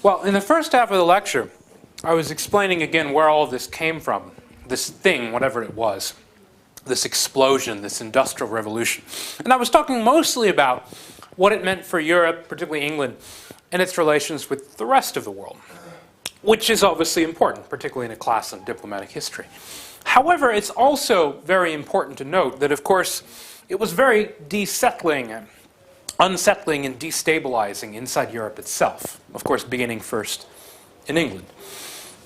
Well, in the first half of the lecture, I was explaining again where all of this came from. This thing, whatever it was. This explosion, this industrial revolution. And I was talking mostly about what it meant for Europe, particularly England, and its relations with the rest of the world, which is obviously important, particularly in a class on diplomatic history. However, it's also very important to note that, of course, it was very unsettling and destabilizing inside Europe itself, of course, beginning first in England.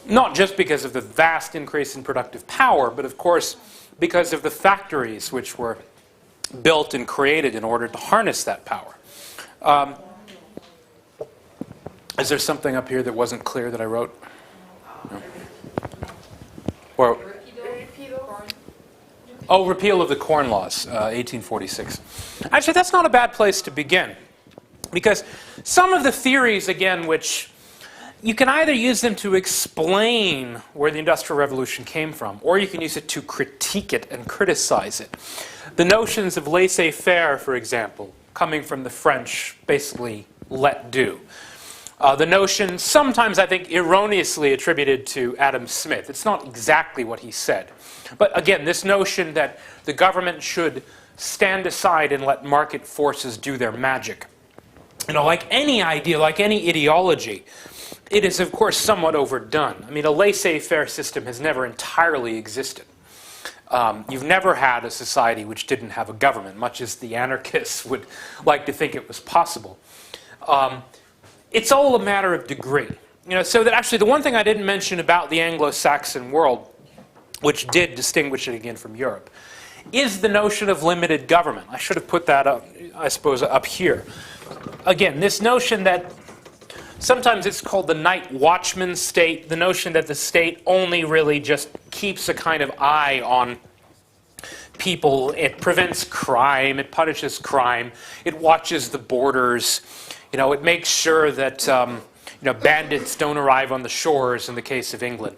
Not just because of the vast increase in productive power, but of course because of the factories which were built and created in order to harness that power. Is there something up here that wasn't clear that I wrote? No. Or, repeal of the Corn Laws, 1846. Actually, that's not a bad place to begin. Because some of the theories, again, which you can either use them to explain where the Industrial Revolution came from, or you can use it to critique it and criticize it. The notions of laissez-faire, for example, coming from the French, basically let do. The notion, sometimes I think erroneously attributed to Adam Smith. It's not exactly what he said. But again, this notion that the government should stand aside and let market forces do their magic. You know, like any idea, like any ideology, it is, of course, somewhat overdone. I mean, a laissez-faire system has never entirely existed. You've never had a society which didn't have a government, much as the anarchists would like to think it was possible. It's all a matter of degree. You know, so that actually the one thing I didn't mention about the Anglo-Saxon world, which did distinguish it again from Europe, is the notion of limited government. I should have put that up, I suppose, up here. Again, this notion that sometimes it's called the night watchman state, the notion that the state only really just keeps a kind of eye on people. It prevents crime, it punishes crime, it watches the borders, you know, it makes sure that bandits don't arrive on the shores in the case of England.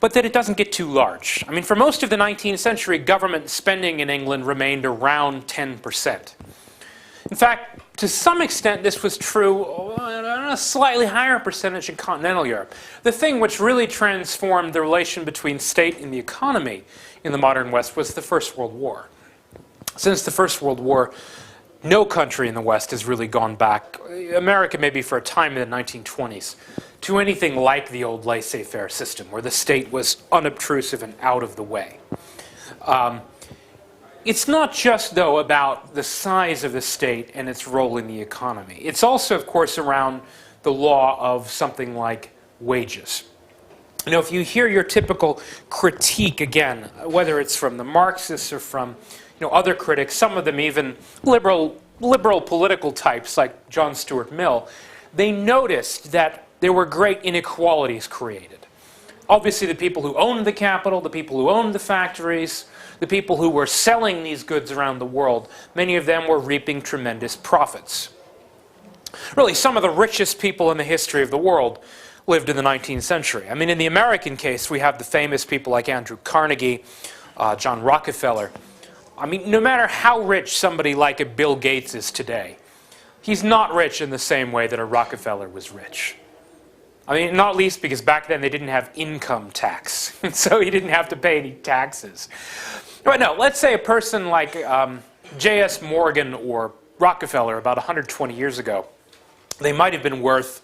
But that it doesn't get too large. I mean, for most of the 19th century, government spending in England remained around 10%. In fact, to some extent, this was true on a slightly higher percentage in continental Europe. The thing which really transformed the relation between state and the economy in the modern West was the First World War. Since the First World War, no country in the West has really gone back, America maybe for a time in the 1920s, to anything like the old laissez-faire system, where the state was unobtrusive and out of the way. It's not just, though, about the size of the state and its role in the economy. It's also, of course, around the law of something like wages. You know, if you hear your typical critique, again, whether it's from the Marxists or from other critics, some of them even liberal political types like John Stuart Mill, they noticed that there were great inequalities created. Obviously, the people who owned the capital, the people who owned the factories, the people who were selling these goods around the world, many of them were reaping tremendous profits. Really, some of the richest people in the history of the world lived in the 19th century. I mean, in the American case, we have the famous people like Andrew Carnegie, John Rockefeller. I mean, no matter how rich somebody like a Bill Gates is today, he's not rich in the same way that a Rockefeller was rich. I mean, not least because back then they didn't have income tax, so he didn't have to pay any taxes. But no, let's say a person like J.S. Morgan or Rockefeller about 120 years ago, they might have been worth,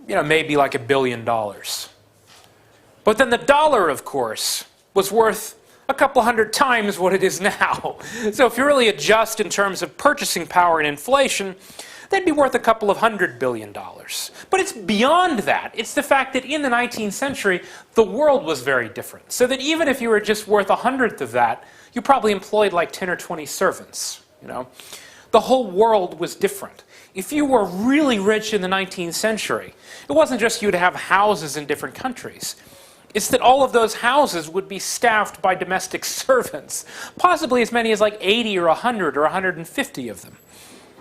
maybe like $1 billion. But then the dollar, of course, was worth a couple hundred times what it is now. So if you really adjust in terms of purchasing power and inflation, they'd be worth a couple of $100 billion. But it's beyond that. It's the fact that in the 19th century, the world was very different. So that even if you were just worth 1/100th of that, you probably employed like 10 or 20 servants. The whole world was different. If you were really rich in the 19th century, it wasn't just you to have houses in different countries. It's that all of those houses would be staffed by domestic servants, possibly as many as like 80 or 100 or 150 of them.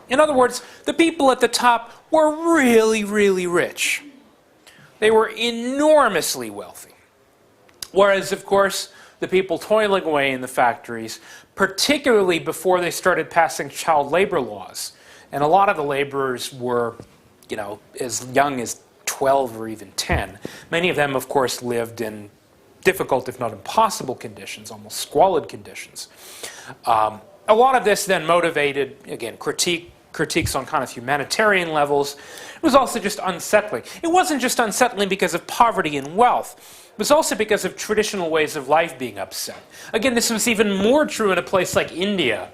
In other words, the people at the top were really, really rich. They were enormously wealthy. Whereas, of course, the people toiling away in the factories, particularly before they started passing child labor laws, and a lot of the laborers were, as young as 12 or even 10. Many of them, of course, lived in difficult, if not impossible conditions, almost squalid conditions. A lot of this then motivated, again, critiques on kind of humanitarian levels. It was also just unsettling. It wasn't just unsettling because of poverty and wealth. It was also because of traditional ways of life being upset. Again, this was even more true in a place like India,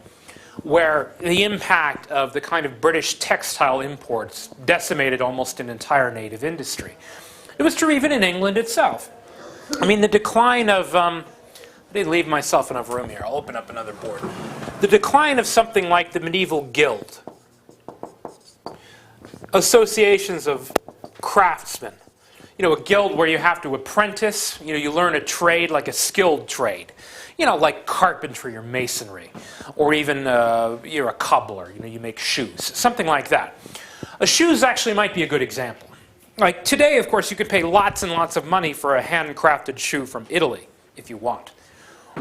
where the impact of the kind of British textile imports decimated almost an entire native industry. It was true even in England itself. I mean, the decline of, I didn't leave myself enough room here. I'll open up another board. The decline of something like the medieval guild, associations of craftsmen, a guild where you have to apprentice, you learn a trade, like a skilled trade, like carpentry or masonry, or even you're a cobbler, you make shoes, something like that. Shoes actually might be a good example. Like today, of course, you could pay lots and lots of money for a handcrafted shoe from Italy, if you want.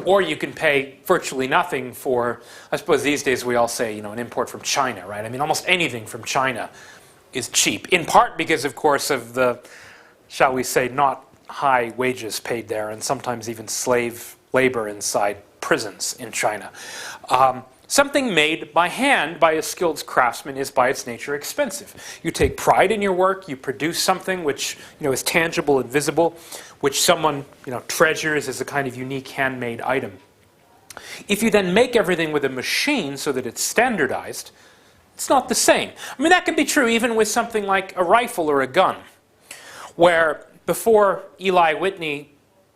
Or you can pay virtually nothing for, I suppose these days we all say, an import from China, right? I mean, almost anything from China is cheap, in part because, of course, of the, shall we say, not high wages paid there, and sometimes even slave labor inside prisons in China. Something made by hand by a skilled craftsman is by its nature expensive. You take pride in your work, you produce something which is tangible and visible, which someone treasures as a kind of unique handmade item. If you then make everything with a machine so that it's standardized, it's not the same. I mean, that can be true even with something like a rifle or a gun, where before Eli Whitney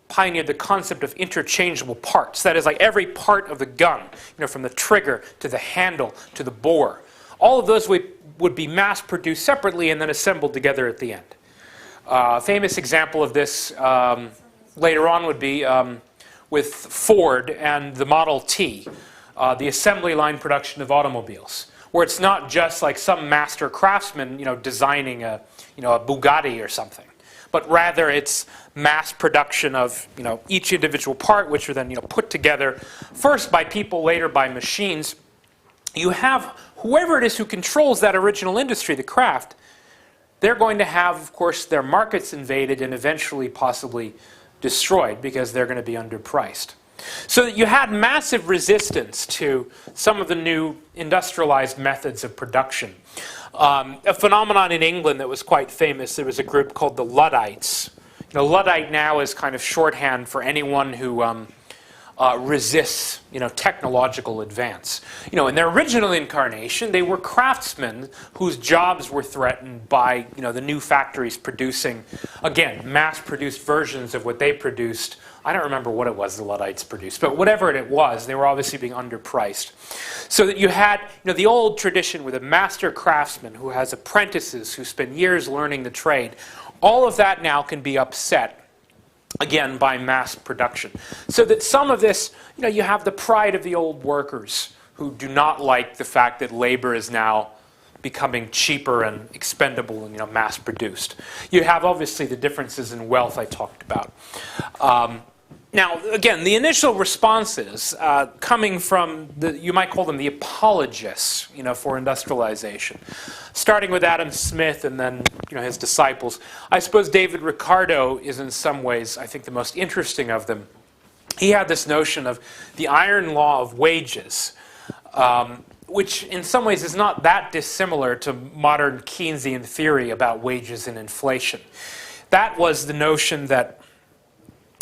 pioneered the concept of interchangeable parts. That is, like every part of the gun, from the trigger to the handle to the bore. All of those would be mass-produced separately and then assembled together at the end. A famous example of this later on would be with Ford and the Model T, the assembly line production of automobiles, where it's not just like some master craftsman, designing a Bugatti or something, but rather it's mass production of each individual part, which are then put together first by people, later by machines. You have whoever it is who controls that original industry, the craft. They're going to have, of course, their markets invaded and eventually possibly destroyed because they're going to be underpriced. So you had massive resistance to some of the new industrialized methods of production. A phenomenon in England that was quite famous, there was a group called the Luddites. Luddite now is kind of shorthand for anyone who resists, technological advance. In their original incarnation, they were craftsmen whose jobs were threatened by, the new factories producing, again, mass-produced versions of what they produced. I don't remember what it was the Luddites produced, but whatever it was, they were obviously being underpriced. So that you had, the old tradition with a master craftsman who has apprentices who spend years learning the trade. All of that now can be upset, again, by mass production. So that some of this, you have the pride of the old workers who do not like the fact that labor is now becoming cheaper and expendable and mass produced. You have obviously the differences in wealth I talked about. Now, again, the initial responses coming from you might call them the apologists, for industrialization, starting with Adam Smith and then, his disciples. I suppose David Ricardo is in some ways, I think, the most interesting of them. He had this notion of the iron law of wages, which in some ways is not that dissimilar to modern Keynesian theory about wages and inflation. That was the notion that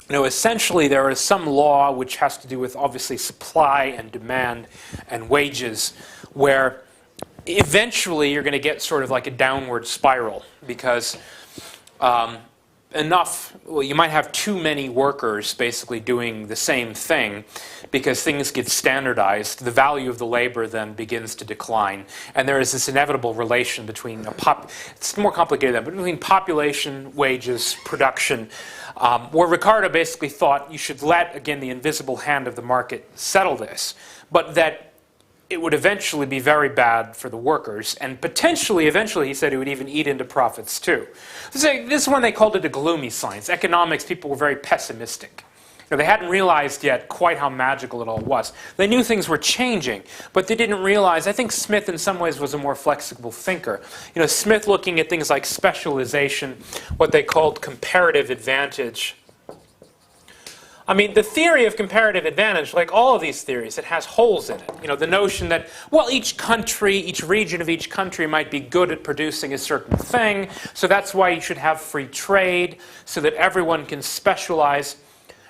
essentially there is some law which has to do with obviously supply and demand and wages, where eventually you're going to get sort of like a downward spiral because you might have too many workers basically doing the same thing because things get standardized. The value of the labor then begins to decline. And there is this inevitable relation between, it's more complicated than that, but between population, wages, production, where Ricardo basically thought you should let, again, the invisible hand of the market settle this, but that it would eventually be very bad for the workers, and potentially, eventually, he said it would even eat into profits too. This is when they called it a gloomy science. Economics, people were very pessimistic. They hadn't realized yet quite how magical it all was. They knew things were changing, but they didn't realize. I think Smith in some ways was a more flexible thinker. Smith looking at things like specialization, what they called comparative advantage. I mean, the theory of comparative advantage, like all of these theories, it has holes in it. The notion that, well, each country, each region of each country might be good at producing a certain thing, so that's why you should have free trade, so that everyone can specialize.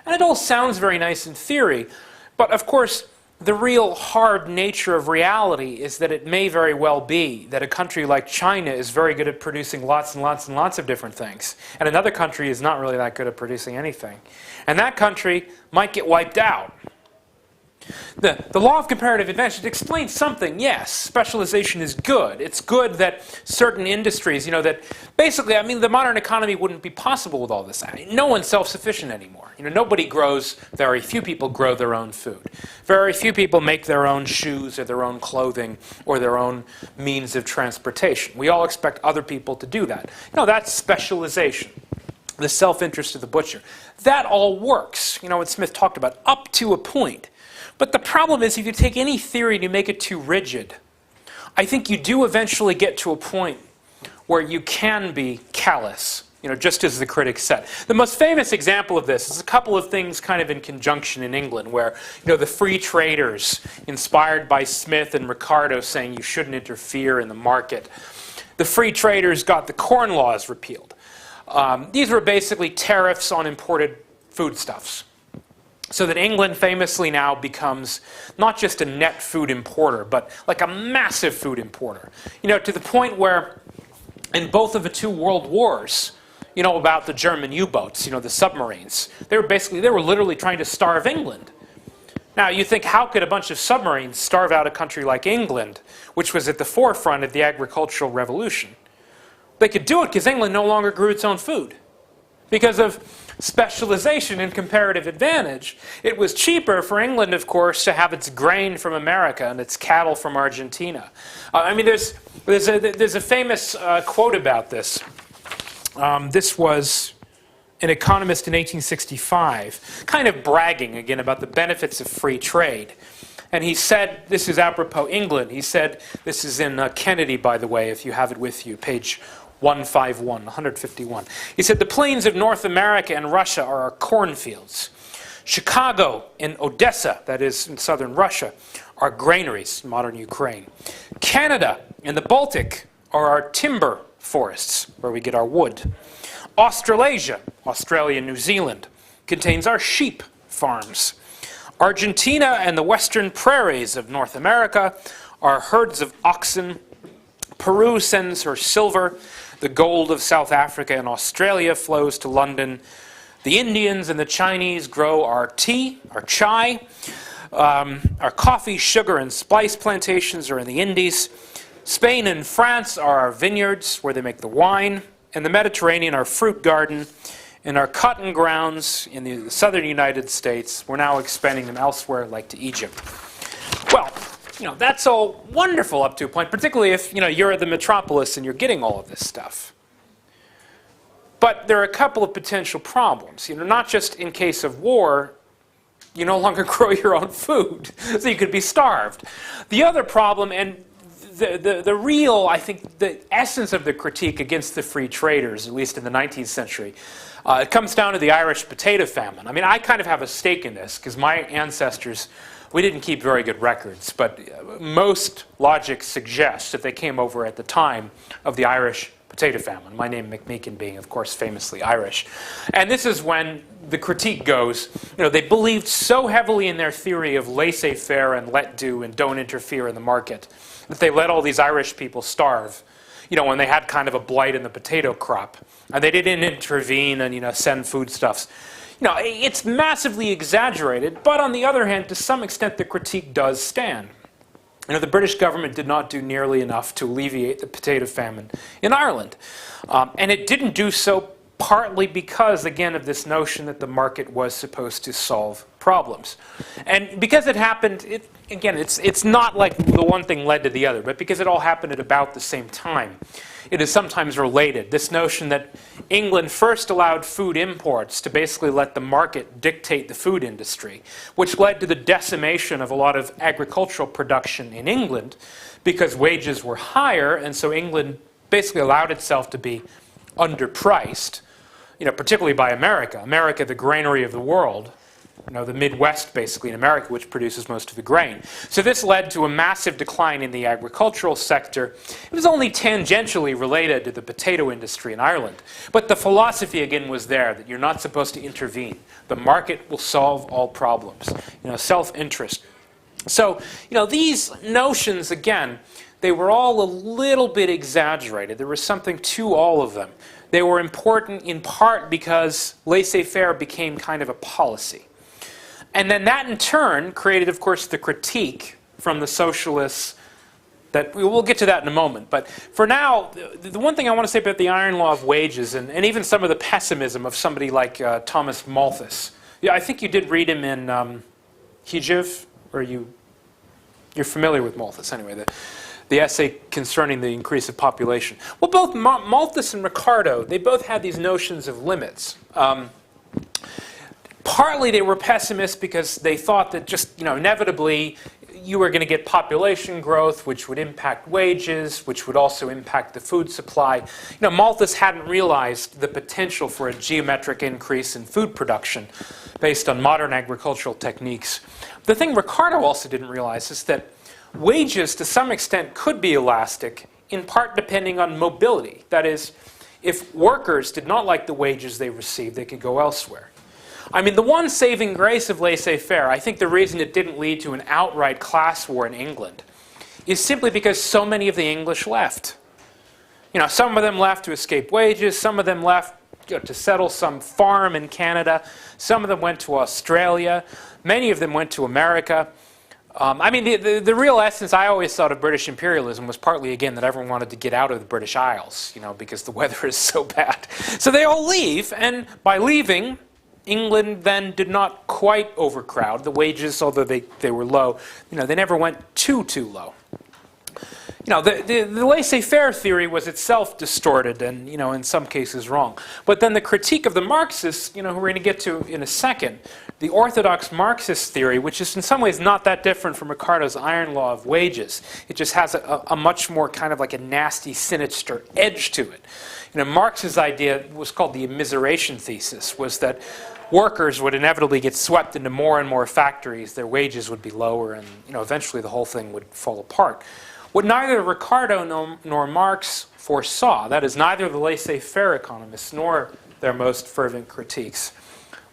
And it all sounds very nice in theory, but of course, the real hard nature of reality is that it may very well be that a country like China is very good at producing lots and lots and lots of different things, and another country is not really that good at producing anything. And that country might get wiped out. The law of comparative advantage explains something. Yes, specialization is good. It's good that certain industries, that basically, the modern economy wouldn't be possible with all this. No one's self-sufficient anymore. Nobody grows, very few people grow their own food. Very few people make their own shoes or their own clothing or their own means of transportation. We all expect other people to do that. That's specialization. The self-interest of the butcher. That all works, what Smith talked about, up to a point. But the problem is if you take any theory and you make it too rigid, I think you do eventually get to a point where you can be callous, just as the critics said. The most famous example of this is a couple of things kind of in conjunction in England where, the free traders, inspired by Smith and Ricardo saying you shouldn't interfere in the market, the free traders got the Corn Laws repealed. These were basically tariffs on imported foodstuffs. So that England famously now becomes not just a net food importer, but like a massive food importer. To the point where in both of the two world wars, about the German U-boats, the submarines, they were literally trying to starve England. Now you think, how could a bunch of submarines starve out a country like England, which was at the forefront of the agricultural revolution? They could do it because England no longer grew its own food. Because of specialization and comparative advantage, it was cheaper for England, of course, to have its grain from America and its cattle from Argentina. There's a famous quote about this. This was an economist in 1865, kind of bragging again about the benefits of free trade. And he said, this is apropos England, he said, this is in Kennedy, by the way, if you have it with you, page 151. He said, the plains of North America and Russia are our cornfields. Chicago and Odessa, that is in southern Russia, are granaries, modern Ukraine. Canada and the Baltic are our timber forests, where we get our wood. Australasia, Australia and New Zealand, contains our sheep farms. Argentina and the western prairies of North America are herds of oxen. Peru sends her silver. The gold of South Africa and Australia flows to London. The Indians and the Chinese grow our tea, our chai. Our coffee, sugar, and spice plantations are in the Indies. Spain and France are our vineyards, where they make the wine. And the Mediterranean, our fruit garden. And our cotton grounds in the southern United States, we're now expanding them elsewhere, like to Egypt. Well, that's all wonderful up to a point, particularly if, you're the metropolis and you're getting all of this stuff. But there are a couple of potential problems. Not just in case of war, you no longer grow your own food, so you could be starved. The other problem, and the real, I think, the essence of the critique against the free traders, at least in the 19th century, it comes down to the Irish potato famine. I kind of have a stake in this, because my ancestors, we didn't keep very good records, but most logic suggests that they came over at the time of the Irish potato famine. My name, McMeekin, being, of course, famously Irish. And this is when the critique goes, they believed so heavily in their theory of laissez-faire and let do and don't interfere in the market that they let all these Irish people starve, when they had kind of a blight in the potato crop. And they didn't intervene and, send foodstuffs. It's massively exaggerated, but on the other hand, to some extent, the critique does stand. The British government did not do nearly enough to alleviate the potato famine in Ireland. And it didn't do so partly because, again, of this notion that the market was supposed to solve problems. And because it happened, again, it's not like the one thing led to the other, but because it all happened at about the same time, it is sometimes related. This notion that England first allowed food imports to basically let the market dictate the food industry, which led to the decimation of a lot of agricultural production in England because wages were higher, and so England basically allowed itself to be underpriced, particularly by America. America, the granary of the world, the Midwest basically in America, which produces most of the grain. So this led to a massive decline in the agricultural sector. It was only tangentially related to the potato industry in Ireland. But the philosophy again was there, that you're not supposed to intervene. The market will solve all problems. Self-interest. So, these notions, again, they were all a little bit exaggerated. There was something to all of them. They were important in part because laissez-faire became kind of a policy. And then that in turn created, of course, the critique from the socialists that we'll get to that in a moment. But for now, the one thing I want to say about the iron law of wages and even some of the pessimism of somebody like Thomas Malthus. Yeah, I think you did read him in Hijiv, or you're familiar with Malthus anyway, the essay concerning the increase of population. Well, both Malthus and Ricardo, they both had these notions of limits. Partly they were pessimists because they thought that just, inevitably you were going to get population growth, which would impact wages, which would also impact the food supply. Malthus hadn't realized the potential for a geometric increase in food production based on modern agricultural techniques. The thing Ricardo also didn't realize is that wages, to some extent, could be elastic, in part depending on mobility. That is, if workers did not like the wages they received, they could go elsewhere. I mean, the one saving grace of laissez-faire, I think the reason it didn't lead to an outright class war in England, is simply because so many of the English left. Some of them left to escape wages, some of them left to settle some farm in Canada, some of them went to Australia, many of them went to America. The real essence I always thought of British imperialism was partly, again, that everyone wanted to get out of the British Isles, because the weather is so bad. So they all leave, and by leaving, England then did not quite overcrowd. The wages, although they were low, they never went too low. The laissez-faire theory was itself distorted and, in some cases wrong. But then the critique of the Marxists, who we're going to get to in a second, the orthodox Marxist theory, which is in some ways not that different from Ricardo's iron law of wages. It just has a much more kind of like a nasty, sinister edge to it. Marx's idea was called the immiseration thesis, was that workers would inevitably get swept into more and more factories, their wages would be lower, and eventually the whole thing would fall apart. What neither Ricardo nor Marx foresaw, that is, neither the laissez-faire economists nor their most fervent critiques,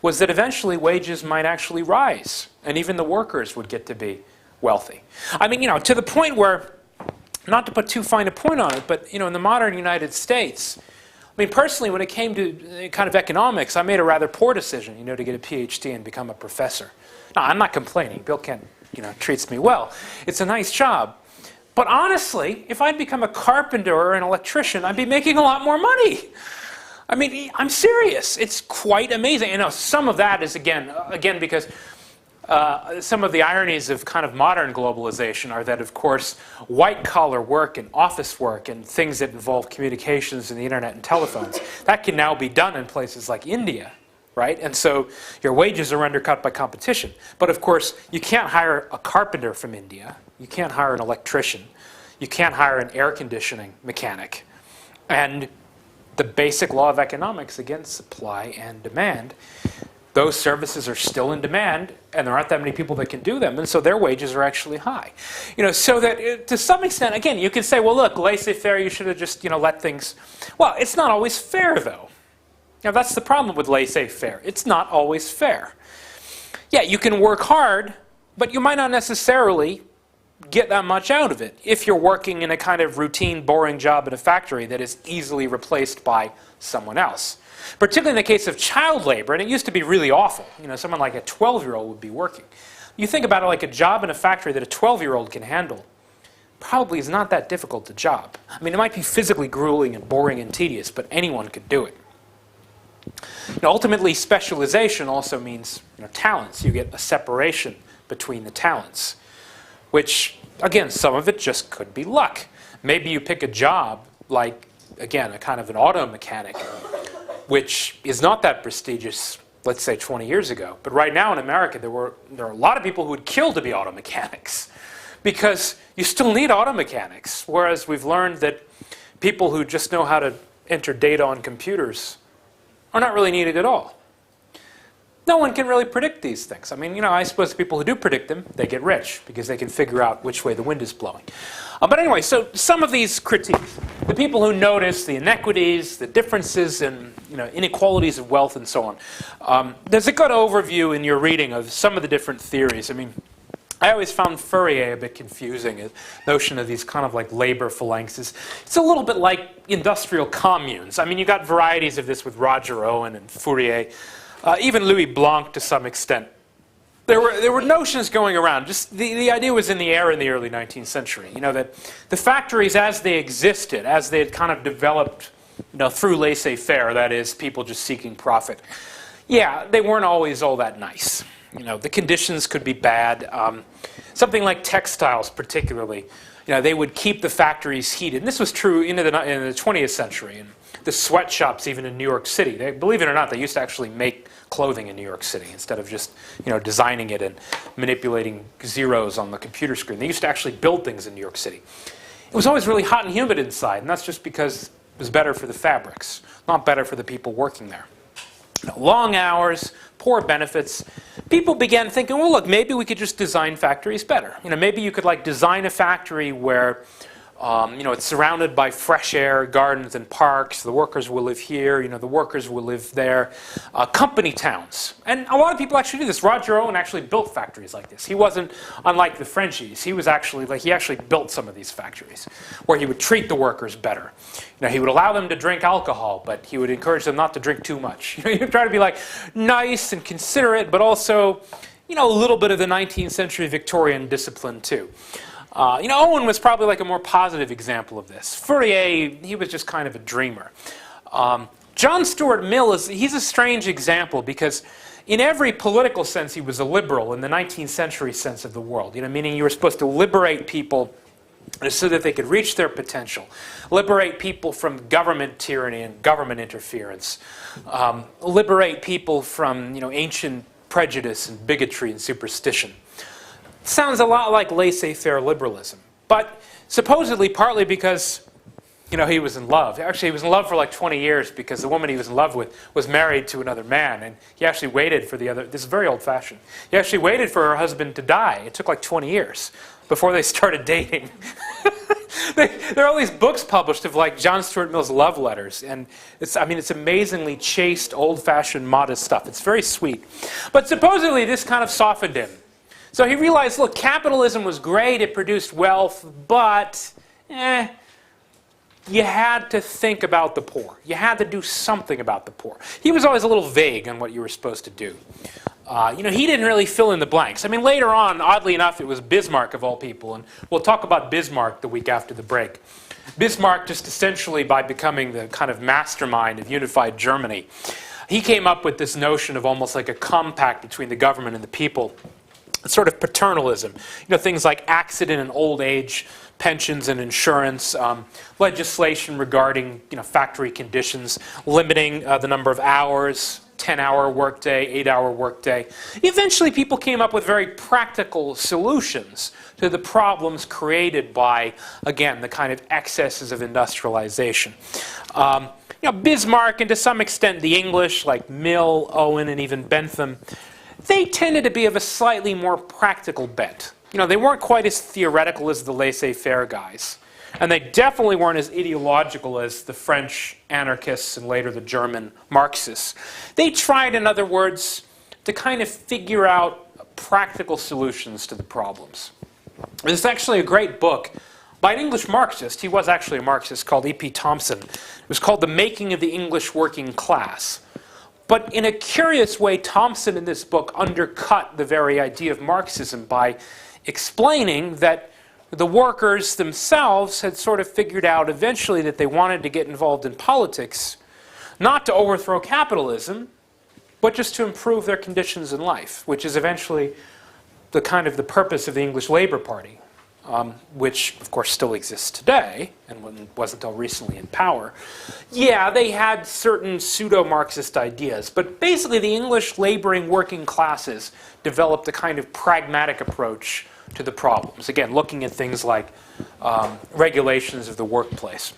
was that eventually wages might actually rise, and even the workers would get to be wealthy. To the point where, not to put too fine a point on it, but in the modern United States, personally, when it came to kind of economics, I made a rather poor decision, to get a PhD and become a professor. Now, I'm not complaining. Bill Kent, treats me well. It's a nice job. But honestly, if I'd become a carpenter or an electrician, I'd be making a lot more money. I'm serious. It's quite amazing. Some of that is, again because some of the ironies of kind of modern globalization are that, of course, white-collar work and office work and things that involve communications and the internet and telephones, that can now be done in places like India, right? And so your wages are undercut by competition. But, of course, you can't hire a carpenter from India. You can't hire an electrician. You can't hire an air conditioning mechanic. And the basic law of economics, again, supply and demand, those services are still in demand, and there aren't that many people that can do them, and so their wages are actually high. So that to some extent, again, you can say, well, look, laissez-faire, you should have just, let things... Well, it's not always fair, though. That's the problem with laissez-faire. It's not always fair. Yeah, you can work hard, but you might not necessarily get that much out of it if you're working in a kind of routine, boring job in a factory that is easily replaced by someone else. Particularly in the case of child labor, and it used to be really awful. Someone like a 12-year-old would be working. You think about it like a job in a factory that a 12-year-old can handle. Probably is not that difficult a job. It might be physically grueling and boring and tedious, but anyone could do it. Ultimately, specialization also means talents. You get a separation between the talents, which, again, some of it just could be luck. Maybe you pick a job like, again, a kind of an auto mechanic, which is not that prestigious, let's say 20 years ago. But right now in America, there are a lot of people who would kill to be auto mechanics because you still need auto mechanics, whereas we've learned that people who just know how to enter data on computers are not really needed at all. No one can really predict these things. I mean, I suppose the people who do predict them, they get rich because they can figure out which way the wind is blowing. But anyway, so some of these critiques, the people who notice the inequities, the differences in inequalities of wealth and so on. There's a good overview in your reading of some of the different theories. I mean, I always found Fourier a bit confusing, the notion of these kind of like labor phalanxes. It's a little bit like industrial communes. I mean, you got varieties of this with Roger Owen and Fourier, even Louis Blanc to some extent. There were notions going around. Just the idea was in the air in the early 19th century. That the factories as they existed, as they had kind of developed, through laissez-faire, that is, people just seeking profit. Yeah, they weren't always all that nice. The conditions could be bad. Something like textiles, particularly, they would keep the factories heated. And this was true in the 20th century. And the sweatshops, even in New York City, believe it or not, they used to actually make clothing in New York City instead of just designing it and manipulating zeros on the computer screen. They used to actually build things in New York City. It was always really hot and humid inside, and that's just because it was better for the fabrics, not better for the people working there. Long hours, poor benefits. People began thinking, well, look, maybe we could just design factories better. Maybe you could design a factory where it's surrounded by fresh air, gardens, and parks. The workers will live here. The workers will live there. Company towns. And a lot of people actually do this. Roger Owen actually built factories like this. He wasn't unlike the Frenchies. He was actually, he actually built some of these factories where he would treat the workers better. He would allow them to drink alcohol, but he would encourage them not to drink too much. He would try to be nice and considerate, but also, a little bit of the 19th century Victorian discipline too. Owen was probably a more positive example of this. Fourier, he was just kind of a dreamer. John Stuart Mill, he's a strange example because in every political sense he was a liberal in the 19th century sense of the world. Meaning you were supposed to liberate people so that they could reach their potential. Liberate people from government tyranny and government interference. Liberate people from ancient prejudice and bigotry and superstition. Sounds a lot like laissez-faire liberalism, but supposedly partly because, he was in love. Actually, he was in love for 20 years because the woman he was in love with was married to another man, and he actually waited for the other. This is very old-fashioned. He actually waited for her husband to die. It took 20 years before they started dating. There are all these books published of John Stuart Mill's love letters, and it's amazingly chaste, old-fashioned, modest stuff. It's very sweet, but supposedly this kind of softened him. So he realized, look, capitalism was great, it produced wealth, but you had to think about the poor. You had to do something about the poor. He was always a little vague on what you were supposed to do. He didn't really fill in the blanks. Later on, oddly enough, it was Bismarck of all people, and we'll talk about Bismarck the week after the break. Bismarck, just essentially by becoming the kind of mastermind of unified Germany, he came up with this notion of almost like a compact between the government and the people. Sort of paternalism, things like accident and old age, pensions and insurance, legislation regarding factory conditions, limiting the number of hours, 10-hour workday, 8-hour workday. Eventually, people came up with very practical solutions to the problems created by, again, the kind of excesses of industrialization. Bismarck and to some extent the English, like Mill, Owen, and even Bentham, they tended to be of a slightly more practical bent. They weren't quite as theoretical as the laissez-faire guys. And they definitely weren't as ideological as the French anarchists and later the German Marxists. They tried, in other words, to kind of figure out practical solutions to the problems. There's actually a great book by an English Marxist. He was actually a Marxist, called E.P. Thompson. It was called The Making of the English Working Class. But in a curious way, Thompson in this book undercut the very idea of Marxism by explaining that the workers themselves had sort of figured out eventually that they wanted to get involved in politics, not to overthrow capitalism, but just to improve their conditions in life, which is eventually the purpose of the English Labour Party, which of course still exists today and wasn't until recently in power. Yeah, they had certain pseudo-Marxist ideas, but basically the English laboring working classes developed a kind of pragmatic approach to the problems. Again, looking at things like regulations of the workplace.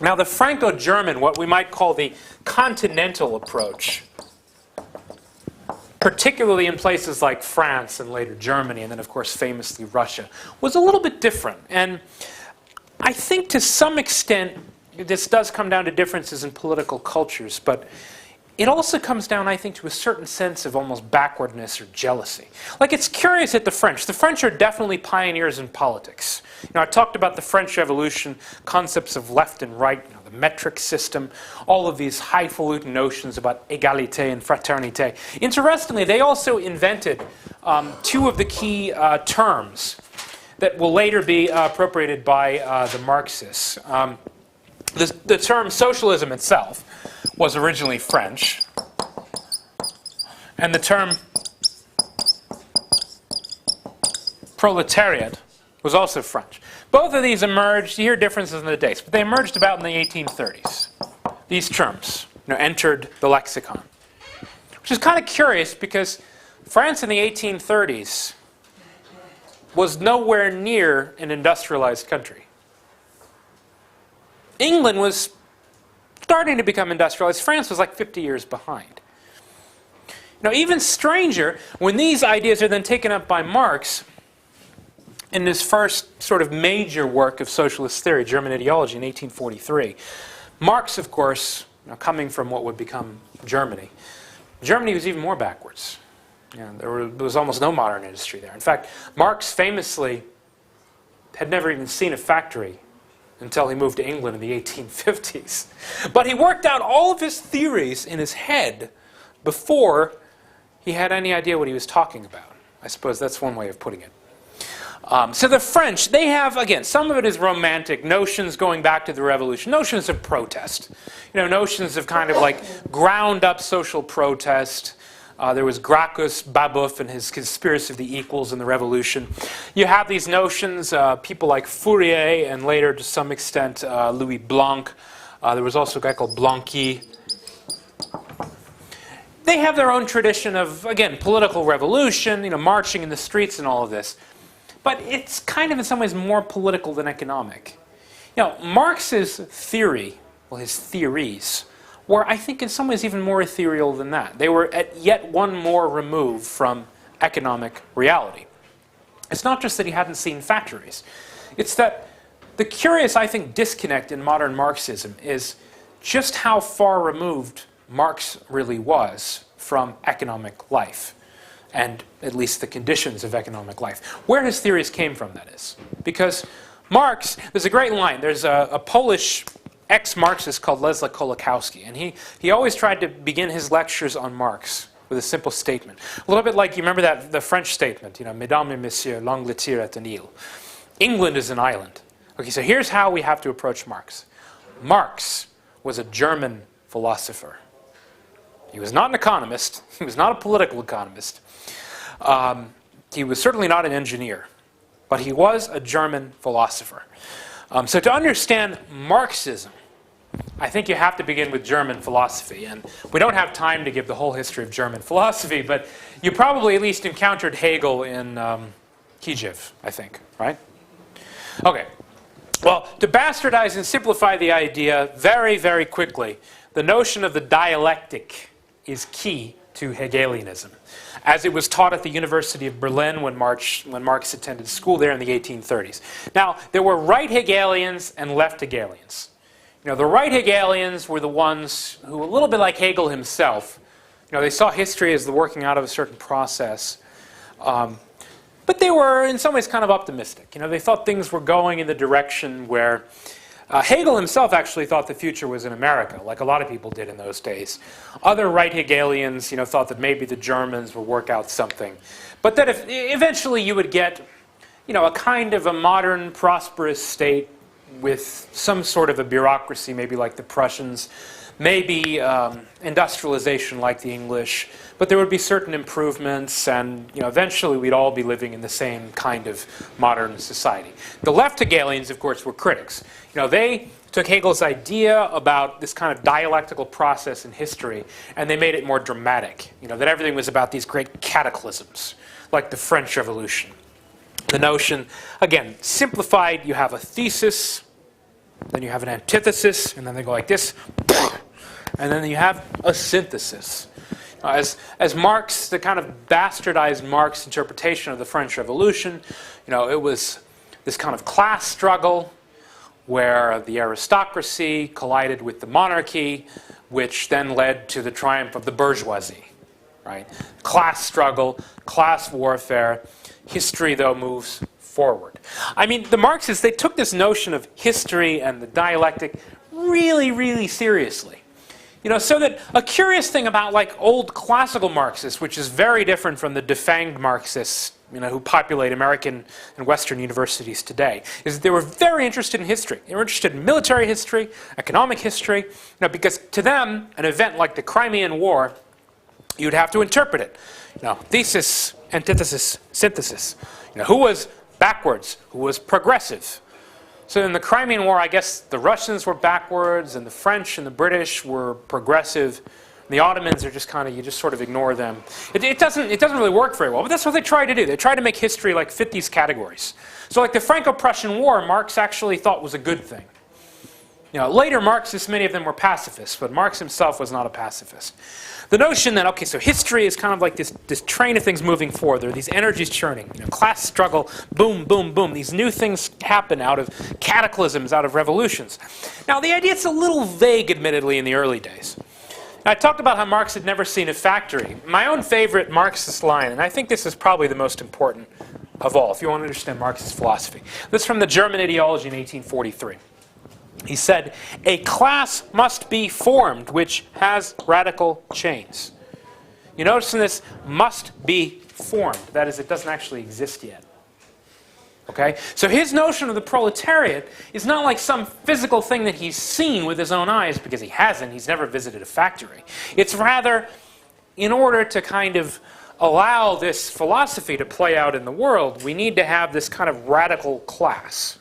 Now the Franco-German, what we might call the continental approach, particularly in places like France and later Germany, and then of course famously Russia, was a little bit different. And I think to some extent this does come down to differences in political cultures, but it also comes down, I think, to a certain sense of almost backwardness or jealousy. Like, it's curious at the French. The French are definitely pioneers in politics. You know, I talked about the French Revolution, concepts of left and right, you know, the metric system, all of these highfalutin notions about égalité and fraternité. Interestingly, they also invented two of the key terms that will later be appropriated by the Marxists. The term socialism itself was originally French, and the term proletariat was also French. Both of these emerged, you hear differences in the dates, but they emerged about in the 1830s. These terms, you know, entered the lexicon, which is kind of curious because France in the 1830s was nowhere near an industrialized country. England was starting to become industrialized. France was like 50 years behind. Now, even stranger, when these ideas are then taken up by Marx in his first sort of major work of socialist theory, German Ideology, in 1843, Marx, of course, you know, coming from what would become Germany, Germany was even more backwards. You know, there was almost no modern industry there. In fact, Marx famously had never even seen a factory until he moved to England in the 1850s. But he worked out all of his theories in his head before he had any idea what he was talking about. I suppose that's one way of putting it. So the French, they have, again, some of it is romantic, notions going back to the revolution, notions of protest. You know, notions of kind of like ground-up social protest. There was Gracchus, Babeuf, and his Conspiracy of the Equals in the Revolution. You have these notions, people like Fourier, and later, to some extent, Louis Blanc. There was also a guy called Blanqui. They have their own tradition of, again, political revolution, you know, marching in the streets and all of this. But it's kind of, in some ways, more political than economic. You know, Marx's theory, well, his theories, were, I think, in some ways even more ethereal than that. They were at yet one more remove from economic reality. It's not just that he hadn't seen factories. It's that the curious, I think, disconnect in modern Marxism is just how far removed Marx really was from economic life, and at least the conditions of economic life. Where his theories came from, that is. Because Marx, there's a great line. There's a Polish ex-Marxist called Leszek Kolakowski, and he always tried to begin his lectures on Marx with a simple statement. A little bit like, you remember that the French statement, you know, Mesdames et Messieurs, l'Angleterre est une île. England is an island. Okay, so here's how we have to approach Marx. Marx was a German philosopher. He was not an economist. He was not a political economist. He was certainly not an engineer. But he was a German philosopher. So to understand Marxism, I think you have to begin with German philosophy. And we don't have time to give the whole history of German philosophy, but you probably at least encountered Hegel in Kiev, I think, right? Okay. Well, to bastardize and simplify the idea very, very quickly, the notion of the dialectic is key to Hegelianism, as it was taught at the University of Berlin when Marx attended school there in the 1830s. Now, there were right Hegelians and left Hegelians. You know, the right Hegelians were the ones who, a little bit like Hegel himself, you know, they saw history as the working out of a certain process. But they were, in some ways, kind of optimistic. You know, they thought things were going in the direction where Hegel himself actually thought the future was in America, like a lot of people did in those days. Other right Hegelians, you know, thought that maybe the Germans would work out something. But that if eventually you would get, you know, a kind of a modern, prosperous state with some sort of a bureaucracy, maybe like the Prussians, maybe industrialization like the English, but there would be certain improvements, and eventually we'd all be living in the same kind of modern society. The left Hegelians, of course, were critics. They took Hegel's idea about this kind of dialectical process in history, and they made it more dramatic. That everything was about these great cataclysms, like the French Revolution. The notion, again, simplified, you have a thesis, then you have an antithesis, and then they go like this, and then you have a synthesis. As Marx, the kind of bastardized Marx interpretation of the French Revolution, it was this kind of class struggle where the aristocracy collided with the monarchy, which then led to the triumph of the bourgeoisie. Right? Class struggle, class warfare. History, though, moves forward. I mean, the Marxists, they took this notion of history and the dialectic really, really seriously. So that a curious thing about old classical Marxists, which is very different from the defanged Marxists, who populate American and Western universities today, is that they were very interested in history. They were interested in military history, economic history, because to them, an event like the Crimean War, you'd have to interpret it. Thesis, antithesis, synthesis. Who was backwards? Who was progressive? So in the Crimean War, I guess the Russians were backwards, and the French and the British were progressive. And the Ottomans are just you just sort of ignore them. It doesn't really work very well, but that's what they try to do. They try to make history fit these categories. So the Franco-Prussian War, Marx actually thought was a good thing. Later Marxists, many of them were pacifists, but Marx himself was not a pacifist. The notion that, okay, so history is kind of this train of things moving forward. There are these energies churning. Class struggle, boom, boom, boom. These new things happen out of cataclysms, out of revolutions. Now, the idea is a little vague, admittedly, in the early days. Now, I talked about how Marx had never seen a factory. My own favorite Marxist line, and I think this is probably the most important of all, if you want to understand Marxist philosophy. This is from the German Ideology in 1843. He said, "A class must be formed which has radical chains." You notice in this, must be formed. That is, it doesn't actually exist yet. Okay? So his notion of the proletariat is not like some physical thing that he's seen with his own eyes, because he hasn't. He's never visited a factory. It's rather, in order to kind of allow this philosophy to play out in the world, we need to have this kind of radical class.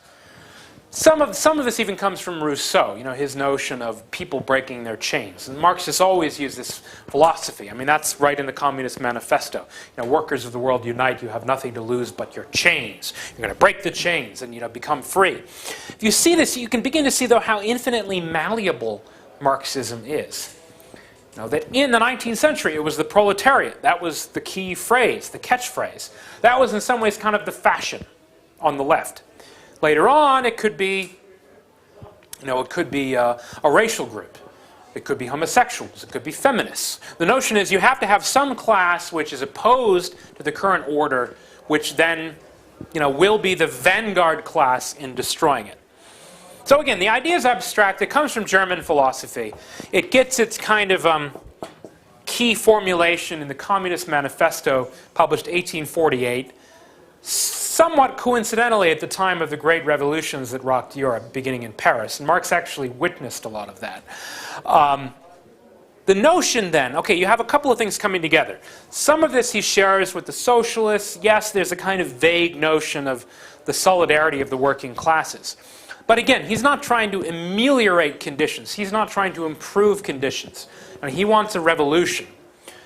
Some of this even comes from Rousseau, his notion of people breaking their chains. And Marxists always use this philosophy. I mean, that's right in the Communist Manifesto. Workers of the world unite, you have nothing to lose but your chains. You're going to break the chains and become free. If you see this, you can begin to see, though, how infinitely malleable Marxism is. That in the 19th century, it was the proletariat. That was the key phrase, the catchphrase. That was in some ways kind of the fashion on the left. Later on, it could be, a racial group. It could be homosexuals. It could be feminists. The notion is you have to have some class which is opposed to the current order, which then, will be the vanguard class in destroying it. So again, the idea is abstract. It comes from German philosophy. It gets its kind of key formulation in the Communist Manifesto, published 1848. Somewhat coincidentally at the time of the great revolutions that rocked Europe, beginning in Paris. And Marx actually witnessed a lot of that. The notion then, okay, you have a couple of things coming together. Some of this he shares with the socialists. Yes, there's a kind of vague notion of the solidarity of the working classes. But again, he's not trying to ameliorate conditions. He's not trying to improve conditions. I mean, he wants a revolution.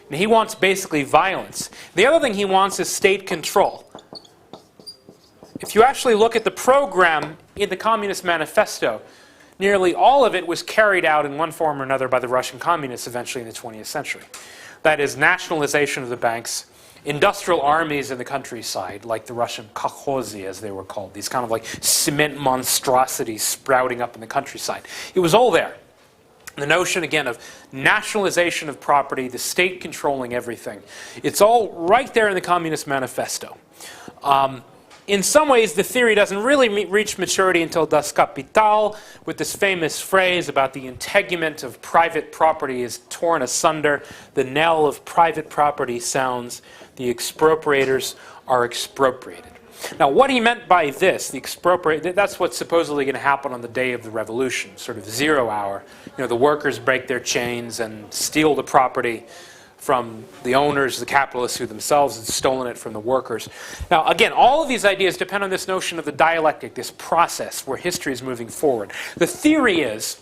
And he wants basically violence. The other thing he wants is state control. If you actually look at the program in the Communist Manifesto, nearly all of it was carried out in one form or another by the Russian communists eventually in the 20th century. That is, nationalization of the banks, industrial armies in the countryside, like the Russian kolkhozy, as they were called, these kind of cement monstrosities sprouting up in the countryside. It was all there. The notion, again, of nationalization of property, the state controlling everything. It's all right there in the Communist Manifesto. In some ways, the theory doesn't really reach maturity until Das Kapital, with this famous phrase about the integument of private property is torn asunder. The knell of private property sounds. The expropriators are expropriated. Now, what he meant by this, the expropriate, that's what's supposedly going to happen on the day of the revolution, sort of 0 hour. The workers break their chains and steal the property from the owners, the capitalists who themselves had stolen it from the workers. Now, again, all of these ideas depend on this notion of the dialectic, this process where history is moving forward. The theory is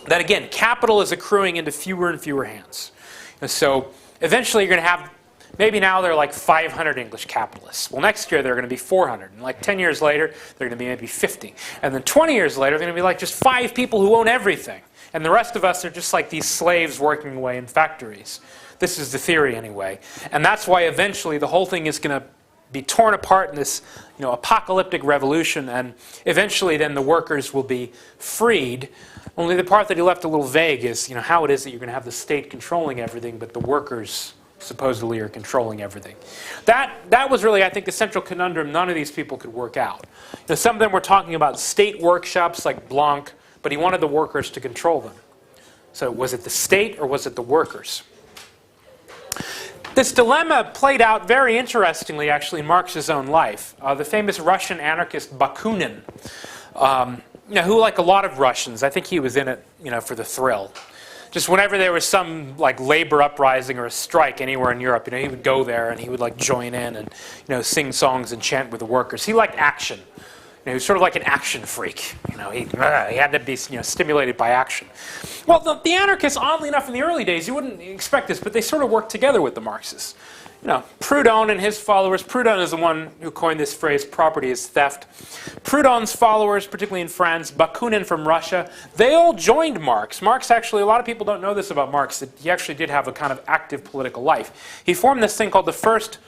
that, again, capital is accruing into fewer and fewer hands. And so eventually you're going to have, maybe now there are like 500 English capitalists. Well, next year there are going to be 400. And like 10 years later, they're going to be maybe 50. And then 20 years later, they're going to be like just 5 people who own everything. And the rest of us are just like these slaves working away in factories. This is the theory anyway. And that's why eventually the whole thing is going to be torn apart in this apocalyptic revolution. And eventually then the workers will be freed. Only the part that he left a little vague is how it is that you're going to have the state controlling everything, but the workers supposedly are controlling everything. That was really, I think, the central conundrum none of these people could work out. Some of them were talking about state workshops like Blanc, but he wanted the workers to control them. So was it the state or was it the workers? This dilemma played out very interestingly, actually, in Marx's own life. The famous Russian anarchist Bakunin, who, like a lot of Russians, I think he was in it, for the thrill. Just whenever there was some like labor uprising or a strike anywhere in Europe, he would go there and he would like join in and sing songs and chant with the workers. He liked action. He was sort of like an action freak. He had to be stimulated by action. Well, the anarchists, oddly enough, in the early days, you wouldn't expect this, but they sort of worked together with the Marxists. Proudhon and his followers, Proudhon is the one who coined this phrase, property is theft. Proudhon's followers, particularly in France, Bakunin from Russia, they all joined Marx. Marx actually, a lot of people don't know this about Marx, that he actually did have a kind of active political life. He formed this thing called the First,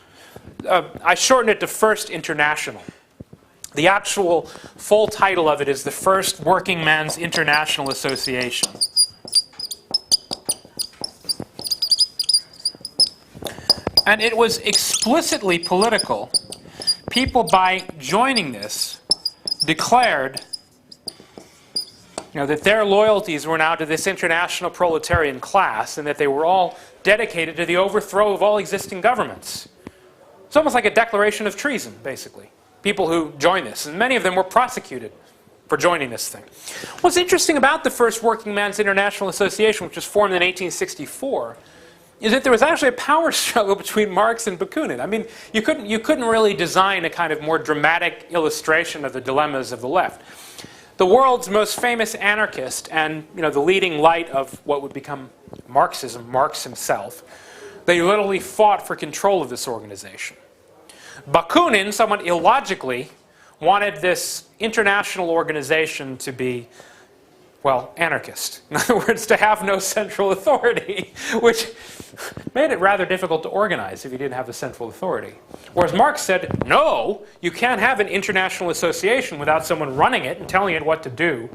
I shortened it to First International. The actual full title of it is the First Working Men's International Association. And it was explicitly political. People, by joining this, declared that their loyalties were now to this international proletarian class and that they were all dedicated to the overthrow of all existing governments. It's almost like a declaration of treason, basically. People who joined this, and many of them were prosecuted for joining this thing. What's interesting about the First Working Men's International Association, which was formed in 1864, is that there was actually a power struggle between Marx and Bakunin. I mean, you couldn't really design a kind of more dramatic illustration of the dilemmas of the left. The world's most famous anarchist and the leading light of what would become Marxism, Marx himself, they literally fought for control of this organization. Bakunin, somewhat illogically, wanted this international organization to be, well, anarchist. In other words, to have no central authority, which made it rather difficult to organize if you didn't have a central authority. Whereas Marx said, no, you can't have an international association without someone running it and telling it what to do,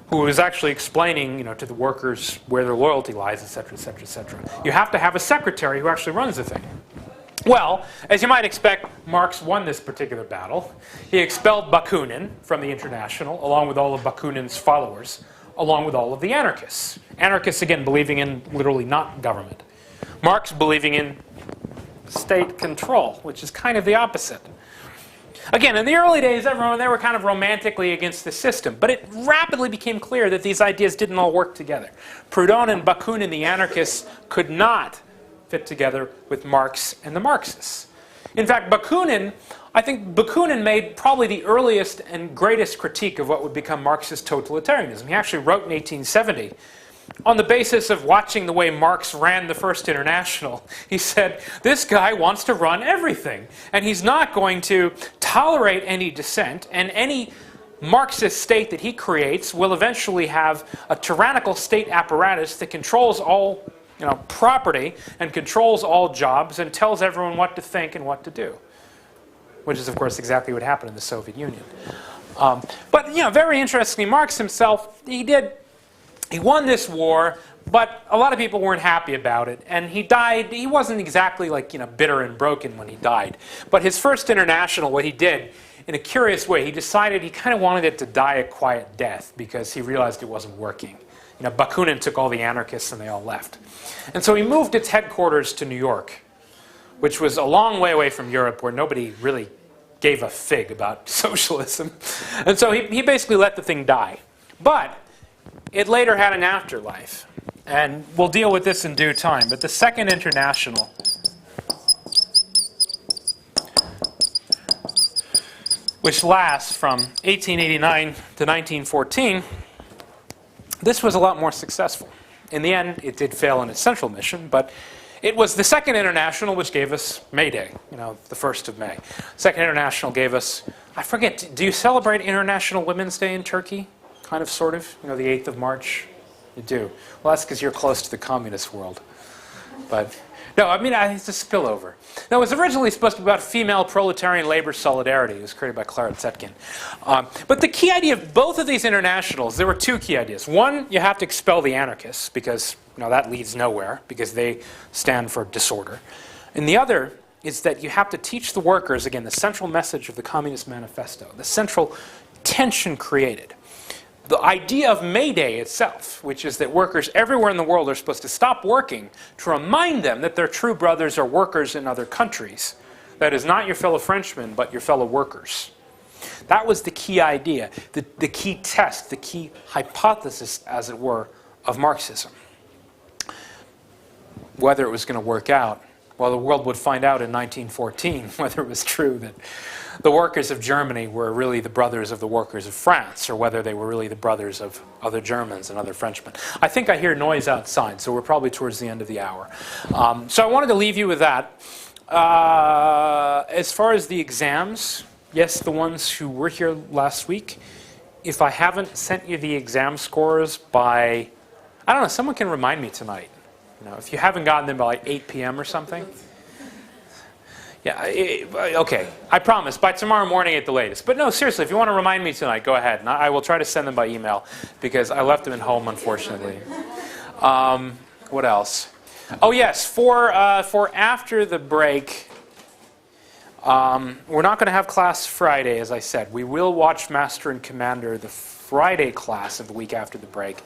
who was actually explaining, to the workers where their loyalty lies, etc., etc., etc. You have to have a secretary who actually runs the thing. Well, as you might expect, Marx won this particular battle. He expelled Bakunin from the International, along with all of Bakunin's followers, along with all of the anarchists. Anarchists, again, believing in literally not government. Marx believing in state control, which is kind of the opposite. Again, in the early days, they were kind of romantically against the system, but it rapidly became clear that these ideas didn't all work together. Proudhon and Bakunin, the anarchists, could not fit together with Marx and the Marxists. In fact, I think Bakunin made probably the earliest and greatest critique of what would become Marxist totalitarianism. He actually wrote in 1870, on the basis of watching the way Marx ran the First International, he said, this guy wants to run everything, and he's not going to tolerate any dissent, and any Marxist state that he creates will eventually have a tyrannical state apparatus that controls all property and controls all jobs and tells everyone what to think and what to do, which is, of course, exactly what happened in the Soviet Union. But very interestingly, Marx himself, he won this war, but a lot of people weren't happy about it, and he died. He wasn't exactly bitter and broken when he died, but his First International, what he did, in a curious way, he decided he kind of wanted it to die a quiet death because he realized it wasn't working. Bakunin took all the anarchists and they all left. And so he moved its headquarters to New York, which was a long way away from Europe where nobody really gave a fig about socialism. And so he basically let the thing die. But it later had an afterlife. And we'll deal with this in due time. But the Second International, which lasts from 1889 to 1914, this was a lot more successful. In the end, it did fail in its central mission, but it was the Second International which gave us May Day, the 1st of May. Second International gave us, I forget, do you celebrate International Women's Day in Turkey? Kind of, sort of, the 8th of March? You do. Well, that's because you're close to the communist world. But no, I mean, it's a spillover. No, it was originally supposed to be about female proletarian labor solidarity. It was created by Clara Zetkin. But the key idea of both of these internationals, there were two key ideas. One, you have to expel the anarchists because that leads nowhere because they stand for disorder. And the other is that you have to teach the workers, again, the central message of the Communist Manifesto, the central tension created. The idea of May Day itself, which is that workers everywhere in the world are supposed to stop working to remind them that their true brothers are workers in other countries. That is not your fellow Frenchmen, but your fellow workers. That was the key idea, the key test, the key hypothesis, as it were, of Marxism. Whether it was going to work out, well, the world would find out in 1914 whether it was true that the workers of Germany were really the brothers of the workers of France, or whether they were really the brothers of other Germans and other Frenchmen. I think I hear noise outside, so we're probably towards the end of the hour. So I wanted to leave you with that. As far as the exams, yes, the ones who were here last week, if I haven't sent you the exam scores by, I don't know, someone can remind me tonight. If you haven't gotten them by like 8 p.m. or something. Yeah, okay, I promise, by tomorrow morning at the latest. But no, seriously, if you want to remind me tonight, go ahead. And I will try to send them by email because I left them at home, unfortunately. What else? Oh, yes, for after the break, we're not going to have class Friday, as I said. We will watch Master and Commander, the Friday class of the week after the break.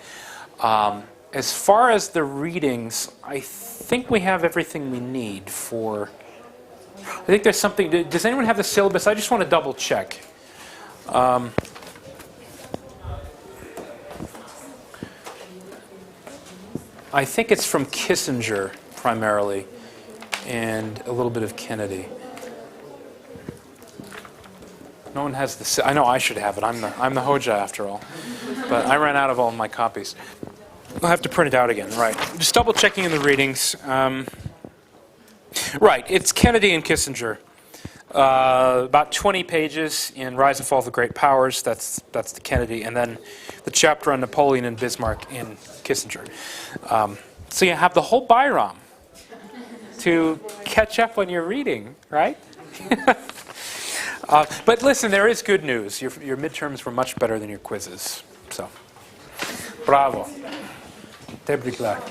As far as the readings, I think we have everything we need for... I think there's something... Does anyone have the syllabus? I just want to double check. I think it's from Kissinger, primarily, and a little bit of Kennedy. No one has the... I know I should have it. I'm the Hoja, after all. But I ran out of all my copies. I'll have to print it out again. Right. Just double checking in the readings. Right. It's Kennedy and Kissinger. About 20 pages in Rise and Fall of the Great Powers. That's the Kennedy. And then the chapter on Napoleon and Bismarck in Kissinger. So you have the whole Bayram to catch up on your reading, right? But listen, there is good news. Your midterms were much better than your quizzes. So, bravo. Tebrikler.